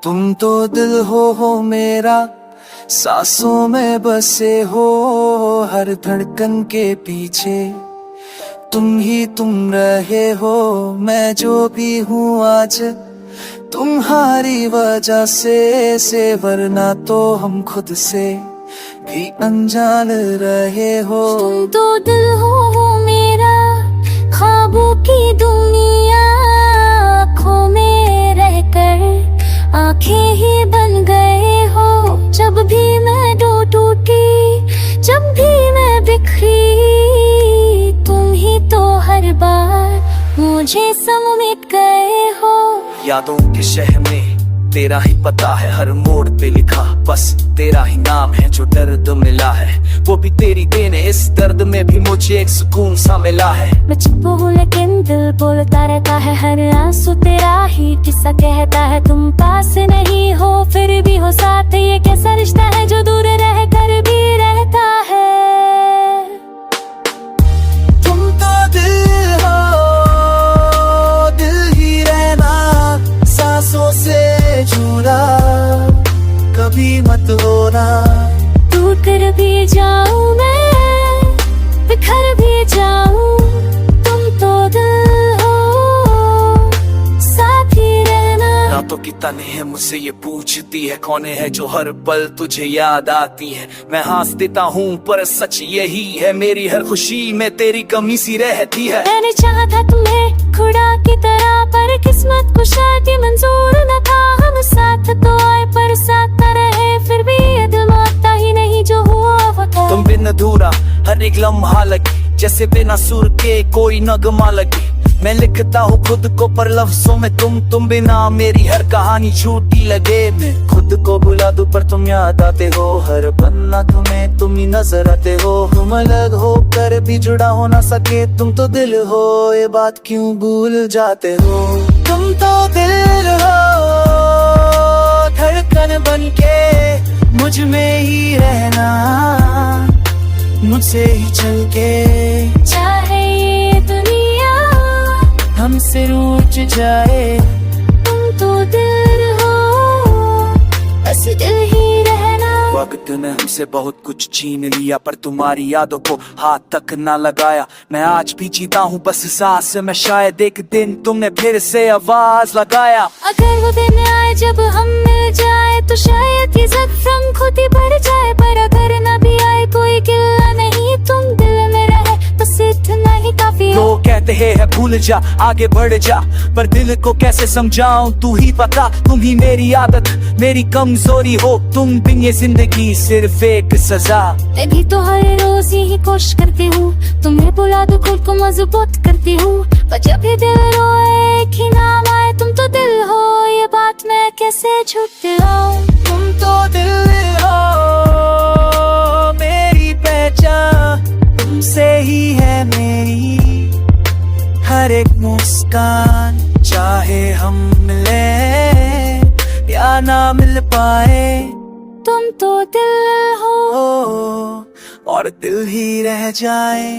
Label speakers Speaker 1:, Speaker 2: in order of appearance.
Speaker 1: तुम तो दिल हो मेरा, सांसों में बसे हो, हर धड़कन के पीछे तुम ही तुम रहे हो। मैं जो भी हूँ आज तुम्हारी वजह से वरना तो हम खुद से भी अनजान रहे हो।
Speaker 2: तुम तो दिल हो मेरा, ख्वाबों की दुनिया, आँखों में रहकर आंखें ही बन गए हो। जब भी मैं टूटी, जब भी मैं बिखरी, तुम ही तो हर बार मुझे समेट गए हो।
Speaker 1: यादों के शहर में तेरा ही पता है, हर मोड़ पे लिखा बस तेरा ही नाम है। जो दर्द मिला है वो भी तेरी देन है, इस दर्द में भी मुझे एक सुकून सा मिला है।
Speaker 2: मैं चुप हूँ लेकिन दिल बोलता रहता है, हर आंसू तेरा ही किस्सा कहता है। तुम पास नहीं हो फिर भी हो साथ, ये कैसा रिश्ता है जो दूर रह कर भी रहता है।
Speaker 1: तुम तो दिल हो, दिल ही रहना, सांसों से जुड़ा, कभी मत होना।
Speaker 2: टूट कर भी जाऊं मैं, बिखर भी जाऊं, तुम तो दिल हो, साथ ही रहना।
Speaker 1: रातों की तन्हे मुझसे ये पूछती है, कौन है जो हर पल तुझे याद आती है। मैं हंस देता हूँ पर सच यही है, मेरी हर खुशी में तेरी कमी सी रहती है।
Speaker 2: मैंने चाहा था तुम्हें खुदा की तरह, पर किस्मत को शायद ये मंजूर न था। हम साथ तो आए पर साथ न रहे, फिर भी ये दिल मानता ही नहीं जो हुआ वो था।
Speaker 1: तुम बिन अधूरा हर एक लम्हा लगी, जैसे बिना सुर के कोई नगमा लगी। मैं लिखता हूँ खुद को पर लफ्जों में तुम बिना मेरी हर कहानी झूठी लगे। मैं खुद को भुला दूं पर तुम याद आते हो, हर पन्ना तुम्हें तुम ही नजर आते हो। हम अलग हो कर भी जुड़ा हो ना सके, तुम तो दिल हो, ये बात क्यों भूल जाते हो। तुम तो दिल हो, धड़कन बनके मुझ में ही रहना, मुझसे ही चल के
Speaker 2: चाहे ये दुनिया
Speaker 1: हमसे रूठ जाए।
Speaker 2: तुम तो दिल हो, बस दिल ही रहना।
Speaker 1: वक्त ने हमसे बहुत कुछ छीन लिया, पर तुम्हारी यादों को हाथ तक ना लगाया। मैं आज भी जीता हूँ बस सांस में, शायद एक दिन तुमने फिर से आवाज लगाया।
Speaker 2: अगर वो दिन आए जब हम मिल जाए, तो शायद ये जख्म खुद ही भर जाए। पर अगर न भी आए कोई गिला नहीं, तुम दिल में रहे बस इतना ही काफी है।
Speaker 1: लोग कहते हैं भूल जा आगे बढ़ जा, पर दिल को कैसे समझाऊं तू ही बता। तुम ही मेरी आदत मेरी कमजोरी हो, तुम बिन ये जिंदगी सिर्फ एक सजा।
Speaker 2: मैं भी तो हर रोज ही कोशिश करती हूँ, तुम्हें बुला दूं खुद को मजबूत करती हूँ। पर जब भी दिल रोए एक ही नाम आए, तुम तो दिल हो, ये बात मैं कैसे झूठ दिलाऊं।
Speaker 1: तुम तो दिल हो, मेरी पहचान तुमसे ही है मेरी। हर एक मुस्कान चाहे हम मिले या ना मिल पाए,
Speaker 2: तुम तो दिल हो,
Speaker 1: और दिल ही रह जाए।